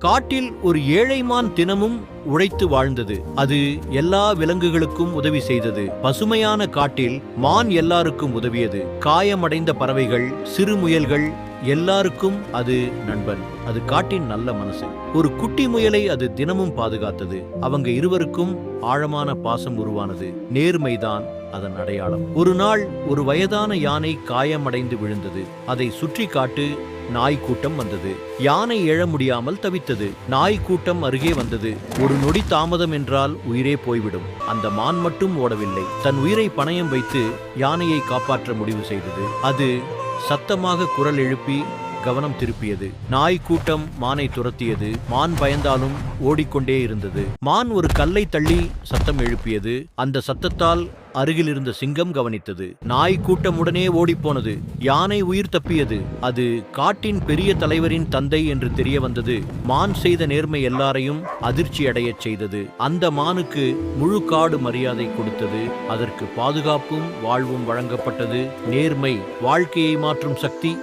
காட்டில் ஒரு ஏழை மான் தினமும் உழைத்து வாழ்ந்தது. அது எல்லா விலங்குகளுக்கும் உதவி செய்தது. பசுமையான காட்டில் மான் எல்லாருக்கும் உதவியது. காயமடைந்த பறவைகள், சிறு முயல்கள் எல்லாருக்கும் அது நண்பன். அது காட்டின் நல்ல மனசு. ஒரு குட்டி முயலை அது தினமும் பாதுகாத்தது. அவங்க இருவருக்கும் ஆழமான பாசம் உருவானது. நேர்மைதான் அதன் அடையாளம். ஒரு நாள் ஒரு வயதான யானை காயமடைந்து விழுந்தது. அதை சுற்றி காட்டு நாய் கூட்டம் வந்தது. யானை எழ முடியாமல் தவித்தது. நாய் கூட்டம் அருகே வந்தது. ஒரு நொடி தாமதம் என்றால் உயிரே போய்விடும். அந்த மான் மட்டும் ஓடவில்லை. தன் உயிரை பணயம் வைத்து யானையை காப்பாற்ற முடிவு செய்தது. அது சத்தமாக குரல் எழுப்பி கவனம் திருப்பியது. நாய் கூட்டம் மானை துரத்தியது. மான் பயந்தாலும் ஓடிக்கொண்டே இருந்தது. மான் ஒரு கல்லை தள்ளி சத்தம் எழுப்பியது. அந்த சத்தத்தால் அருகில் இருந்த சிங்கம் கவனித்தது. நாய் கூட்டம் உடனே ஓடிப்போனது. யானை உயிர் தப்பியது. அது காட்டின் பெரிய தலைவரின் தந்தை என்று தெரிய வந்தது. மான் செய்த நேர்மை எல்லாரையும் அதிர்ச்சி அடையச் செய்தது. அந்த மானுக்கு முழு காடு மரியாதை கொடுத்தது. அதற்கு பாதுகாப்பும் வாழ்வும் வழங்கப்பட்டது. நேர்மை வாழ்க்கையை மாற்றும் சக்தி.